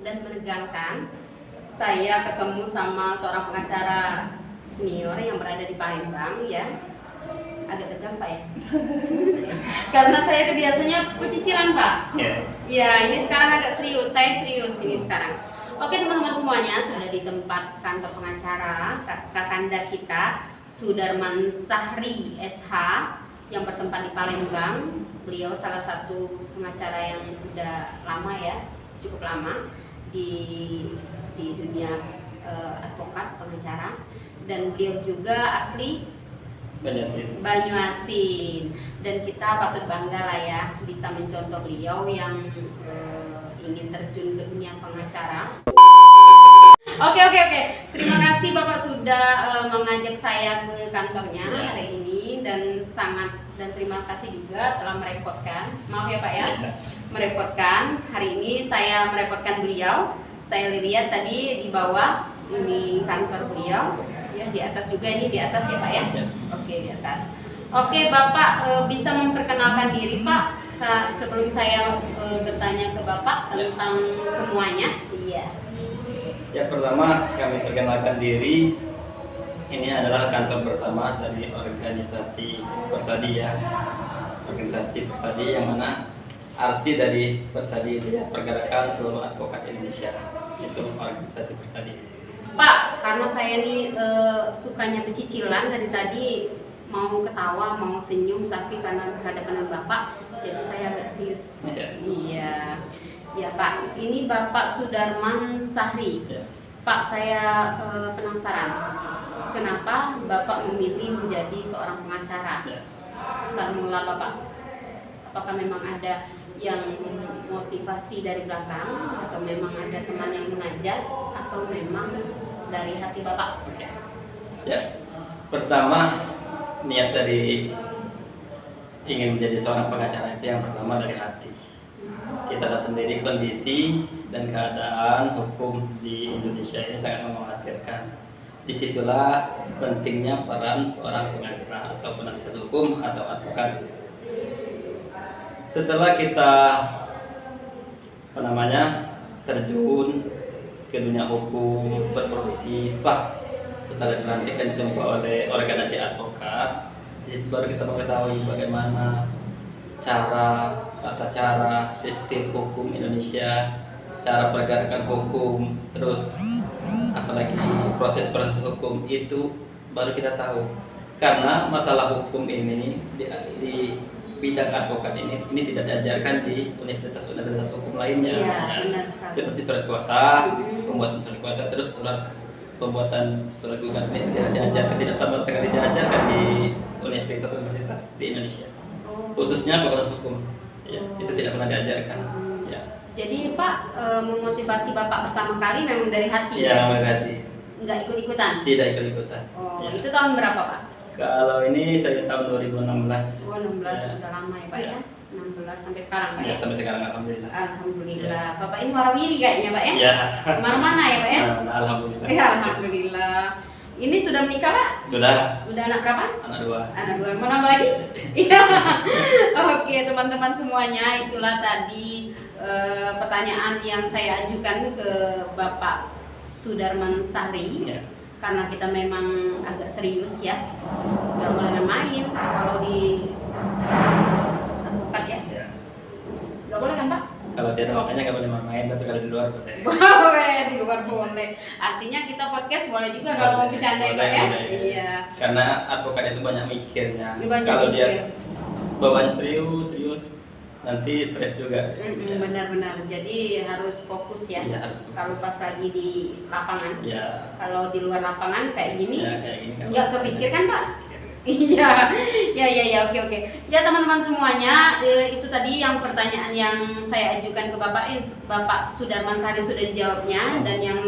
dan menegangkan. Saya ketemu sama seorang pengacara senior yang berada di Palembang ya. Agak tegang Pak ya. Karena saya itu biasanya pecicilan Pak. Ya, ini sekarang agak serius. Saya serius ini sekarang. Oke teman-teman semuanya, sudah di tempat kantor pengacara kakanda kita Sudarman Sahri SH yang bertempat di Palembang. Beliau salah satu pengacara yang udah lama ya, cukup lama di dunia advokat pengacara, dan beliau juga asli Banyuasin, dan kita patut bangga lah ya bisa mencontoh beliau yang ingin terjun ke dunia pengacara. Oke. Terima kasih Bapak sudah mengajak saya ke kantornya hari ini, dan terima kasih juga telah merepotkan. Maaf ya Pak ya, merepotkan. Hari ini saya merepotkan beliau. Saya lihat tadi di bawah ini kantor beliau, ya di atas juga, ini di atas ya Pak ya. Oke, di atas. Oke Bapak, bisa memperkenalkan diri Pak sebelum saya bertanya ke Bapak tentang semuanya. Iya. Ya, pertama kami perkenalkan diri. Ini adalah kantor bersama dari organisasi Persadi ya. Organisasi Persadi yang mana arti dari Persadi itu ya pergerakan seluruh advokat Indonesia. Itu organisasi Persadi. Pak, karena saya nih sukanya pecicilan dari tadi, mau ketawa, mau senyum, tapi karena berhadapan Bapak, jadi saya agak serius. Iya. Ya Pak, ini Bapak Sudarman Sahri. Pak, saya penasaran, kenapa Bapak memilih menjadi seorang pengacara? Asal mula Bapak, apakah memang ada yang motivasi dari belakang, atau memang ada teman yang mengajak, atau memang dari hati Bapak? Ya, pertama niat dari ingin menjadi seorang pengacara itu yang pertama dari hati. Kita tahu sendiri kondisi dan keadaan hukum di Indonesia ini sangat mengkhawatirkan. Disitulah pentingnya peran seorang pengacara atau penasihat hukum atau advokat. Setelah kita terjun ke dunia hukum, berprofesi sah, setelah dilantik dan disumpah oleh organisasi advokat, disitu baru kita mengetahui bagaimana tata cara sistem hukum Indonesia, cara pergerakan hukum, terus apalagi proses hukum itu baru kita tahu. Karena masalah hukum ini di bidang advokat ini tidak diajarkan di universitas hukum lainnya. Iya, benar sekali. Seperti surat kuasa, pembuatan surat kuasa, terus pembuatan surat gugatan itu tidak sama sekali diajarkan di universitas di Indonesia. Khususnya fakultas hukum, ya, itu tidak pernah diajarkan. Ya. Jadi Pak, memotivasi Bapak pertama kali memang dari hati. Ya, dari hati. Nggak ikut-ikutan? Tidak ikut-ikutan. Oh, ya. Itu tahun berapa Pak? Kalau ini saya tahun 2016. Oh, 16 ya. Sudah lama ya Pak ya? 16 sampai sekarang Pak ya? Sampai sekarang alhamdulillah. Alhamdulillah. Ya. Bapak ini warawiri kayaknya Pak ya? Iya. Kemana-mana ya Pak ya? Alhamdulillah. Ya, alhamdulillah. Ini sudah menikah Pak? Sudah. Udah anak berapa? Anak 2. Anak 2. Mau nambah lagi? Iya. Oke teman-teman semuanya, itulah tadi pertanyaan yang saya ajukan ke Bapak Sudarman Sahri. Ya. Karena kita memang agak serius ya, nggak boleh main kalau di advokat ya. Nggak boleh kan Pak? Kalau dia makanya nggak boleh main, tapi kalau di luar boleh. Boleh, di luar boleh. Artinya kita podcast boleh juga kalau mau bercanda ya Pak ya? Iya. Karena advokat itu banyak mikirnya. Banyak kalau dia bawaan serius nanti stres juga. Benar-benar. Jadi harus fokus ya. Ya, harus fokus. Kalau pas lagi di lapangan. Ya. Kalau di luar lapangan kayak gini, nggak kepikir kan Pak? Iya, oke. Ya teman-teman semuanya, itu tadi yang pertanyaan yang saya ajukan ke Bapak Sudarman Sahri sudah dijawabnya, dan yang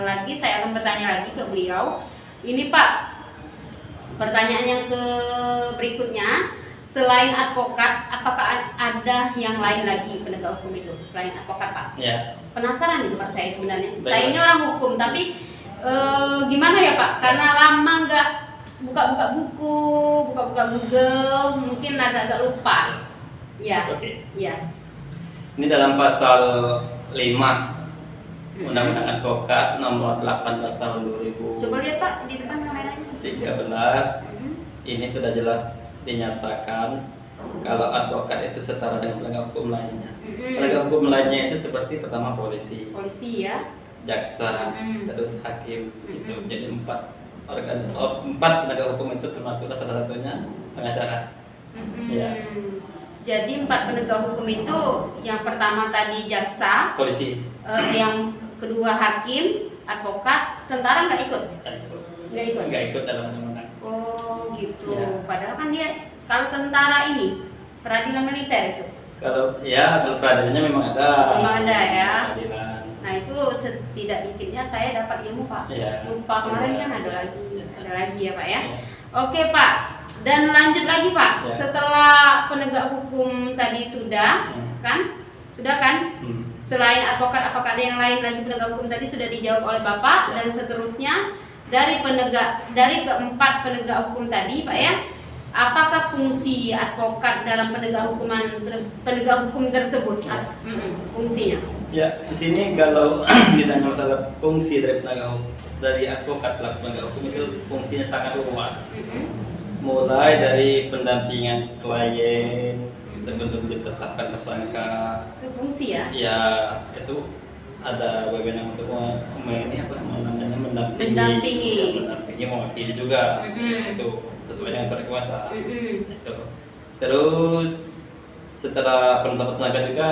lagi saya akan bertanya lagi ke beliau. Ini Pak, pertanyaan yang berikutnya, selain advokat, apakah ada yang lain lagi penegak hukum itu selain advokat Pak? Ya. Penasaran itu Pak saya sebenarnya. Saya ini orang hukum, tapi gimana ya Pak? Karena lama nggak buka-buka buku, buka-buka Google, mungkin agak-agak lupa. Ya. Oke. Ya. Ini dalam pasal 5 Undang-Undang Advokat Nomor 18 Tahun 2013 Coba lihat Pak di depan kameranya. ini sudah jelas dinyatakan kalau advokat itu setara dengan penegak hukum lainnya. Penegak hukum lainnya itu seperti pertama polisi ya, jaksa, terus hakim itu. Jadi empat penegak hukum itu termasuklah salah satunya pengacara. Ya. Jadi 4 penegak hukum itu yang pertama tadi jaksa, Polisi, yang kedua hakim, advokat, tentara nggak ikut? nggak ikut dalam undang-undang. Oh gitu. Ya. Padahal kan dia kalau tentara ini peradilan militer itu. Kalau peradilannya memang ada. Memang ada ya. Peradilan. Nah itu setidak dikitnya saya dapat ilmu Pak. Ya. Lupa kemarin Ya. kan ada lagi ya Pak ya. Ya. Oke Pak. Dan lanjut lagi Pak. Ya. Setelah penegak hukum tadi sudah kan? Sudah kan? Selain advokat, apakah ada yang lain lagi penegak hukum tadi sudah dijawab oleh Bapak dan seterusnya dari keempat penegak hukum tadi Pak ya. Apakah fungsi advokat dalam penegak hukum tersebut? Fungsinya? Ya, di sini kalau ditanya masalah fungsi dari advokat selaku penegak hukum itu fungsinya sangat luas. Mulai dari pendampingan klien sebelum ditetapkan tersangka. Itu fungsi ya? Ya, itu ada wewenang untuk mendampingi, mewakili juga. Itu sesuai dengan surat kuasa. Itu. Terus setelah penetapan tersangka juga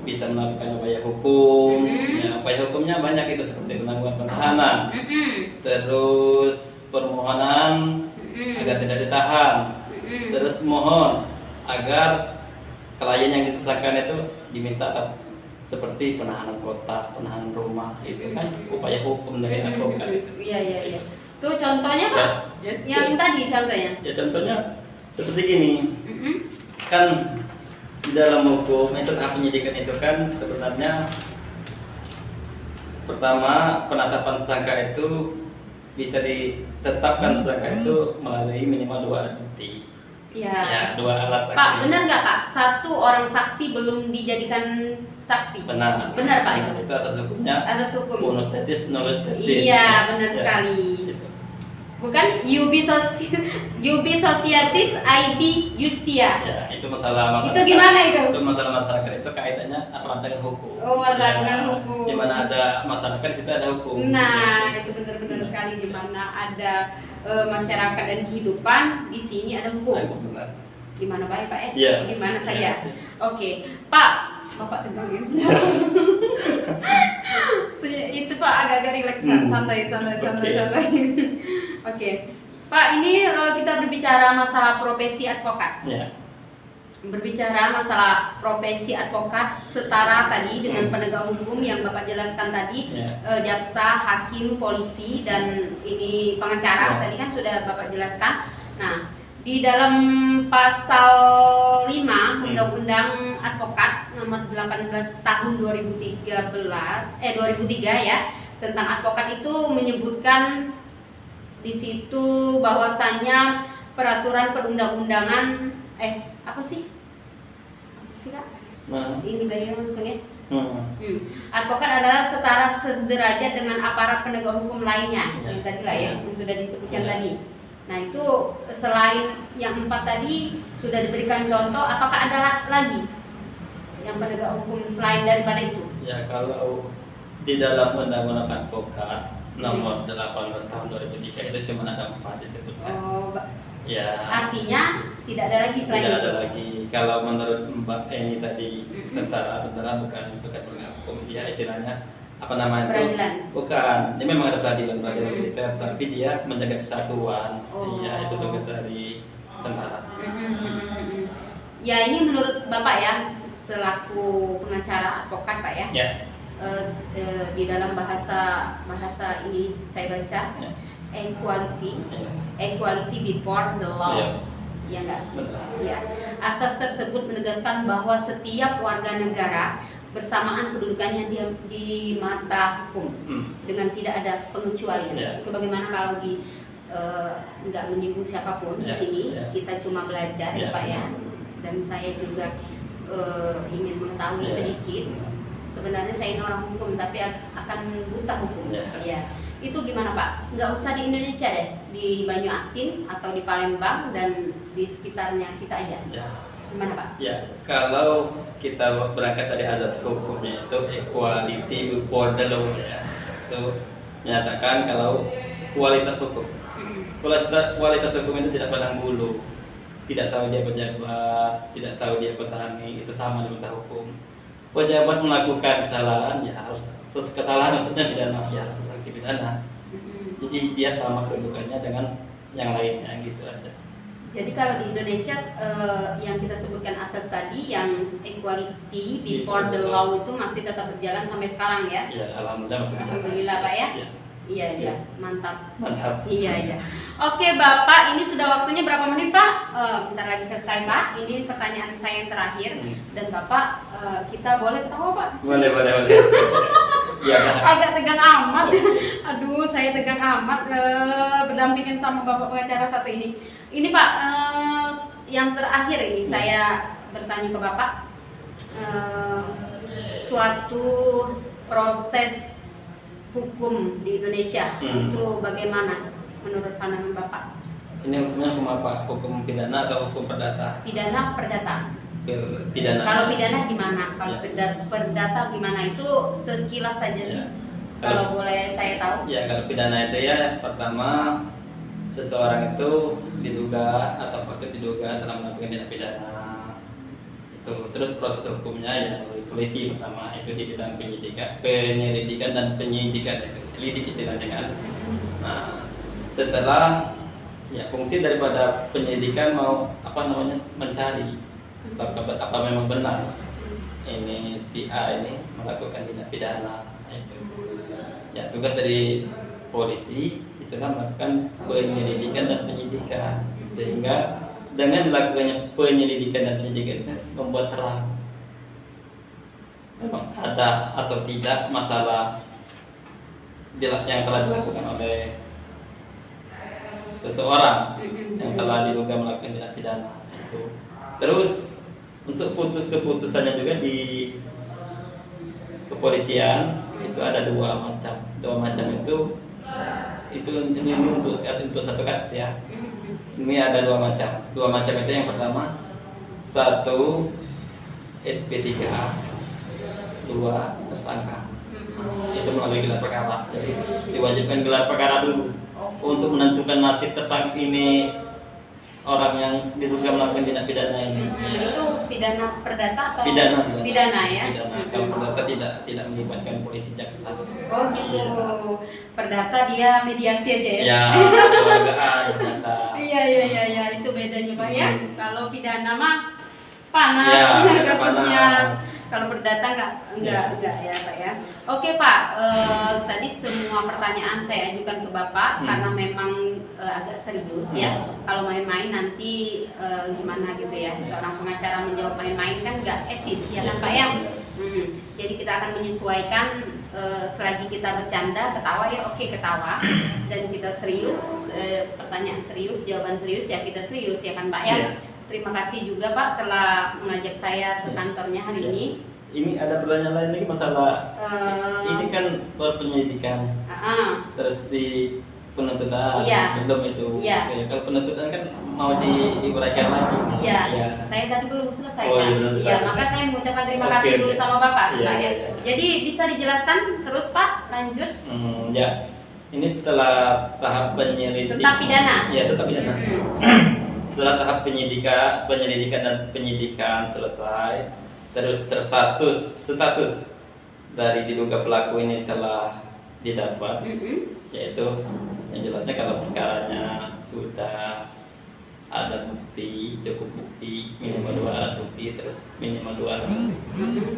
bisa melakukan upaya hukum. Ya, upaya hukumnya banyak itu seperti penangguhan penahanan. Terus permohonan agar tidak ditahan. Terus mohon agar klien yang ditersangkakan itu diminta seperti penahanan kota, penahanan rumah, itu kan upaya hukum dari advokat itu. Iya. Tuh contohnya Pak? Yang tadi contohnya? Ya contohnya seperti gini. Kan di dalam hukum itu tahap penyidikan itu kan sebenarnya pertama penetapan tersangka itu bisa ditetapkan tersangka itu melalui minimal 2 alat bukti. Ya, 2 alat saksi. Pak, benar nggak Pak? 1 orang saksi belum dijadikan saksi. Benar. Benar Pak itu. Itu asas hukumnya. Asas hukum. Bonus tetis, nulus testis. Iya, benar Ya, sekali. gitu. Bukan ubi societis IB justia. Ya, itu masalah masyarakat. Itu gimana itu? Itu masalah masyarakat itu kaitannya erat dengan hukum. Oh, erat dengan hukum. Di mana ada masyarakat di situ ada hukum. Nah, itu benar-benar sekali di mana ada masyarakat dan kehidupan, di sini ada hukum. Benar. Di mana baik Pak Iya. Di mana saja. Iya. Oke, Pak. Bapak tegang ya. Itu Pak agak-agak relaksan, santai. Oke. Pak, ini kita berbicara masalah profesi advokat. Ya. Berbicara masalah profesi advokat setara tadi dengan penegak hukum yang Bapak jelaskan tadi, jaksa, hakim, polisi, dan ini pengacara tadi kan sudah Bapak jelaskan. Nah, di dalam pasal 5 Undang-Undang Advokat Nomor 18 Tahun 2003 ya, tentang advokat itu menyebutkan di situ bahwasanya peraturan perundang-undangan apa sih Kak? Ini bayar langsung ya. Advokat adalah setara sederajat dengan aparat penegak hukum lainnya. Yang tadi lah ya, yang sudah disebutkan tadi. Nah itu selain yang 4 tadi sudah diberikan contoh, apakah ada lagi yang penegak hukum selain daripada itu? Ya, kalau di dalam Undang-Undang Advokat Nomor 18 Tahun 2003 itu cuma ada 4 disebutkan. Oh, ya. Artinya tidak ada lagi selain tidak itu? Tidak ada lagi. Kalau menurut Mbak Eni tadi, tentara bukan penegak hukum, dia istilahnya apa namanya peradilan. Itu? Bukan. Dia memang ada peradilan militer, tapi dia menjaga kesatuan. Iya, itu tugas dari tentara. Ya, ini menurut Bapak ya, selaku pengacara advokat Pak ya. Ya. Di dalam bahasa ini saya baca equality before the law. Ya enggak? Ya. Asas tersebut menegaskan bahwa setiap warga negara bersamaan kedudukannya di mata hukum dengan tidak ada pengecualian. Itu bagaimana kalau nggak menyinggung siapapun di sini, kita cuma belajar ya Pak ya. Dan saya juga ingin mengetahui sedikit sebenarnya saya ini orang hukum tapi akan buta hukum. Ya. Iya. Itu gimana Pak? Nggak usah di Indonesia deh, di Banyuasin atau di Palembang dan di sekitarnya kita aja. Ya. Gimana Pak? Ya, kalau kita berangkat dari azas hukumnya itu equality before the law ya, itu menyatakan kalau kualitas hukum, kualitas hukum itu tidak pandang bulu, tidak tahu dia pejabat, tidak tahu dia petani, itu sama di mata hukum. Pejabat melakukan kesalahan, ya harus kesalahan khususnya pidana, ya harus sanksi pidana. Jadi dia sama kedudukannya dengan yang lainnya gitu aja. Jadi kalau di Indonesia yang kita sebutkan asas tadi yang equality before the law itu masih tetap berjalan sampai sekarang ya? Ya, alhamdulillah masih berjalan. Alhamdulillah Pak ya? Ya. Iya, Ya. mantap. Mantap. Iya, iya. Oke Bapak, ini sudah waktunya berapa menit Pak? Bentar lagi selesai Pak. Ini pertanyaan saya yang terakhir. Dan Bapak, kita boleh tahu Pak? Boleh. Ya. Agak tegang amat. Aduh, saya tegang amat berdampingan sama Bapak pengacara satu ini. Ini Pak, yang terakhir ini saya bertanya ke Bapak. Suatu proses hukum di Indonesia itu bagaimana menurut pandangan Bapak? Ini hukumnya hukum apa? Hukum pidana atau hukum perdata? Pidana, perdata. Pidana. Kalau pidana gimana? Kalau Ya. perdata gimana? Itu sekilas saja sih. Ya. Kalau boleh saya tahu. Ya, kalau pidana itu ya pertama seseorang itu diduga atau patut diduga telah melakukan tindak pidana. Itu terus proses hukumnya ya melalui polisi pertama itu di bidang penyelidikan dan penyidikan itu lidik istilahnya kan. Nah, setelah ya fungsi daripada penyelidikan mau mencari apa memang benar ini si A ini melakukan tindak pidana. Nah, itu ya tugas dari polisi itulah melakukan penyelidikan dan penyidikan sehingga dengan dilakukannya penyelidikan dan penyidikan itu membuat terang memang ada atau tidak masalah yang telah dilakukan oleh seseorang yang telah diduga melakukan tindak pidana itu. Terus untuk keputusannya juga di kepolisian itu ada dua macam itu ini untuk satu kasus ya. Ini ada dua macam itu yang pertama satu SP3 dua tersangka itu melalui gelar perkara. Jadi diwajibkan gelar perkara dulu untuk menentukan nasib tersangka ini orang yang diduga melakukan tindak pidana ini. Itu pidana perdata atau Pidana ya? Pidana. Kalau perdata tidak melibatkan polisi jaksa. Oh gitu. Perdata dia mediasi aja ya? Ya, keluargaan perdata. Iya, itu bedanya Pak ya. Kalau pidana mah panas Ya, kasusnya. panas. Kalau perdata enggak ya Pak ya. Oke Pak, tadi semua pertanyaan saya ajukan ke Bapak karena memang agak serius ya. Kalau main-main nanti gimana gitu ya. Seorang pengacara menjawab main-main kan enggak etis ya kan Pak ya. Jadi kita akan menyesuaikan selagi kita bercanda, ketawa ya oke ketawa, dan kita serius, pertanyaan serius, jawaban serius ya kita serius ya kan Pak ya. Terima kasih juga Pak telah mengajak saya ke kantornya hari ini. Ini ada pertanyaan lain lagi masalah ini kan baru penyelidikan, terus di penuntutan belum itu. Iya. Kalau penuntutan kan mau diuraikan lagi. Iya. Saya tadi belum selesai Oh, Pak. iya, belum selesai. Iya, maka saya mengucapkan terima kasih dulu sama Bapak Pak ya. Jadi bisa dijelaskan terus Pak, lanjut. Ya. Ini setelah tahap penyelidikan. Tetap pidana. Iya, tetap pidana. Setelah tahap penyelidikan dan penyidikan selesai, terus status dari diduga pelaku ini telah didapat, yaitu yang jelasnya kalau perkaranya sudah ada bukti, cukup bukti, minimal 2 alat bukti, terus minimal 2 alat bukti,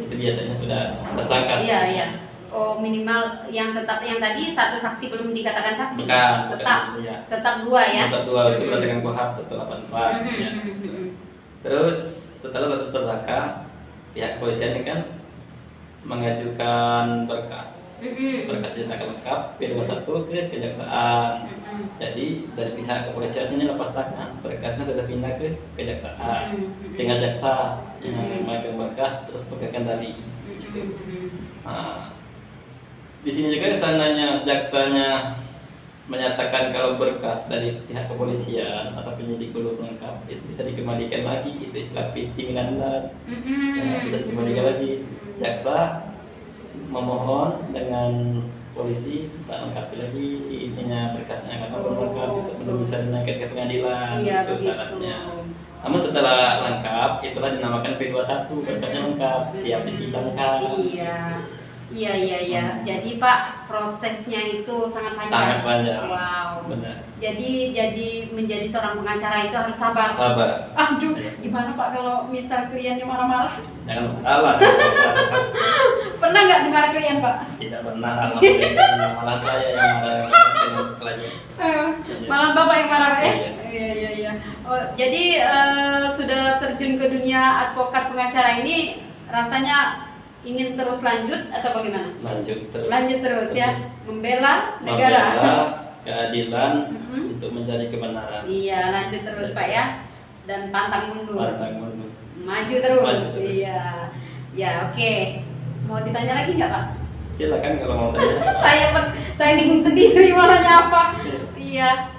itu biasanya sudah tersangka. Iya. Oh minimal yang tadi satu saksi belum dikatakan saksi. Bukan, tetap 2 ya. Tetap 2 itu berdasarkan KUHP 184. Ya. Terus setelah status tersangka, pihak kepolisian ini kan mengajukan berkas cetak lengkap P21 ke kejaksaan. Jadi dari pihak kepolisian ini lepas tangan, berkasnya sudah pindah ke kejaksaan. Tinggal jaksa yang memegang berkas terus pegang kendali. gitu. Nah, di sini juga kesananya jaksanya menyatakan kalau berkas dari pihak kepolisian atau penyidik belum lengkap itu bisa dikembalikan lagi, itu istilah PT-19 ya, bisa dikembalikan lagi. Jaksa memohon dengan polisi tak lengkapi lagi ininya berkasnya karena belum lengkap, belum bisa dinaikkan ke pengadilan, Iya, itu syaratnya. Namun setelah lengkap itulah dinamakan P21, berkasnya lengkap, siap disidangkan. Iya. Jadi Pak, prosesnya itu sangat panjang. Sangat panjang. Wow. Benar. Jadi menjadi seorang pengacara itu harus sabar. Sabar. Aduh, Iya. gimana Pak kalau misal kliennya marah-marah? Jangan marah. Pernah nggak dimarahi klien Pak? Tidak pernah, alhamdulillah. Malah saya yang marah dengan klien. Malah Bapak yang marah ya? Iya. Iya. Oh, jadi sudah terjun ke dunia advokat pengacara ini rasanya ingin terus lanjut atau bagaimana? Lanjut terus ya, membela negara. Membela keadilan untuk mencari kebenaran. Iya, lanjut terus Pak ya. Dan pantang mundur. Maju terus. Iya. Ya, oke. Mau ditanya lagi nggak Pak? Silakan kalau mau tanya. saya bingung sendiri warnanya apa. Iya.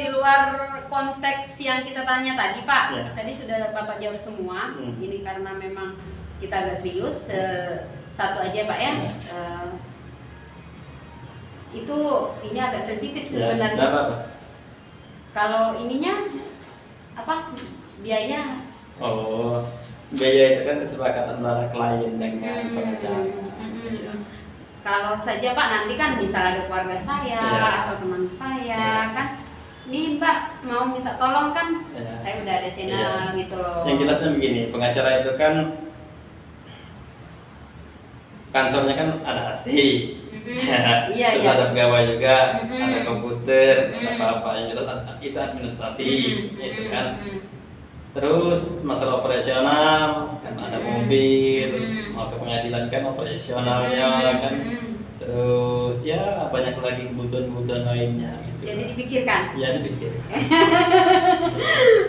Di luar konteks yang kita tanya tadi Pak, tadi sudah Bapak jawab semua. Ini karena memang kita agak serius. Satu aja Pak ya. Itu ini agak sensitif sih sebenarnya. Enggak apa-apa. Kalau ininya apa? Biaya. Oh, biaya itu kan kesepakatan antara klien dengan pengacara. Kalau saja Pak nanti kan misal ada keluarga saya atau teman saya kan, nih Mbak mau minta tolong kan, saya udah ada channel gitu loh. Yang jelasnya begini, pengacara itu kan kantornya kan ada AC, terus ada pegawai juga, ada komputer, ada apa-apa yang jelas itu administrasi, gitu kan. Terus masalah operasional kan ada mobil, mau ke pengadilan kan operasionalnya kan. Terus ya banyak lagi kebutuhan-kebutuhan lainnya gitu. Jadi dipikirkan. Ya dipikirkan.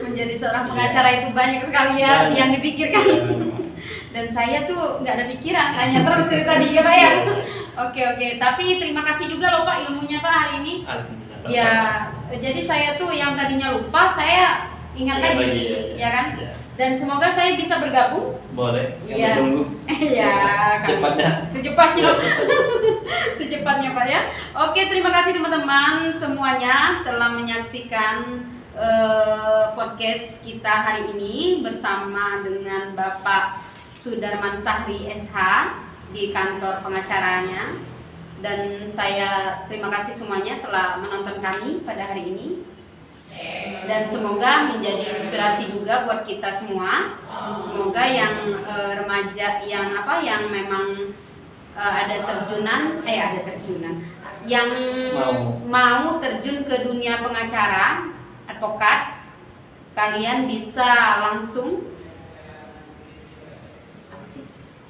Menjadi seorang pengacara itu banyak sekali ya yang dipikirkan. Dan saya tuh nggak ada pikiran, tanya terus dari tadi ya Pak ya. Oke. Tapi terima kasih juga loh Pak ilmunya Pak hari ini. Alhamdulillah. Ya, jadi saya tuh yang tadinya lupa saya ingat lagi, ya kan? Ya. Dan semoga saya bisa bergabung. Boleh. Iya. Tunggu. Iya. Secepatnya. Secepatnya Pak ya. Oke, terima kasih teman-teman semuanya telah menyaksikan podcast kita hari ini bersama dengan Bapak Sudarman Sahri SH di kantor pengacaranya. Dan saya terima kasih semuanya telah menonton kami pada hari ini. Dan semoga menjadi inspirasi juga buat kita semua. Semoga yang remaja yang memang ada terjunan yang mau terjun ke dunia pengacara, advokat, kalian bisa langsung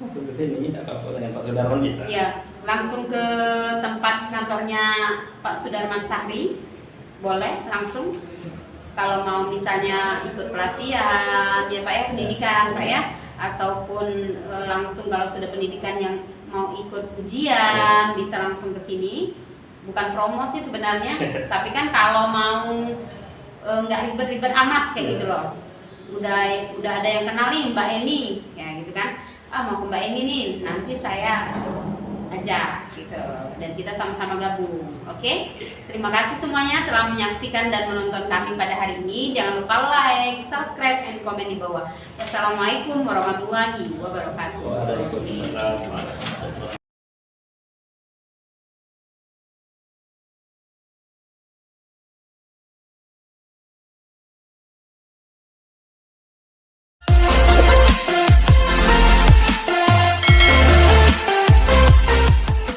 ke sini, tidak apa-apa dengan Pak Sudarman bisa. Ya, langsung ke tempat kantornya Pak Sudarman Sahri. Boleh langsung. Kalau mau misalnya ikut pelatihan ya Pak ya, pendidikan Pak ya, ataupun langsung kalau sudah pendidikan yang mau ikut ujian bisa langsung ke sini. Bukan promosi sebenarnya, tapi kan kalau mau nggak ribet-ribet amat kayak gitu loh. Udah ada yang kenal nih Mbak Eni, ya gitu kan. Mau ke Mbak Eni nih, nanti saya ajak gitu, dan kita sama-sama gabung. Oke? Terima kasih semuanya telah menyaksikan dan menonton kami pada hari ini. Jangan lupa like, subscribe, and komen di bawah. Wassalamualaikum warahmatullahi wabarakatuh. Waalaikumsalam warahmatullahi wabarakatuh.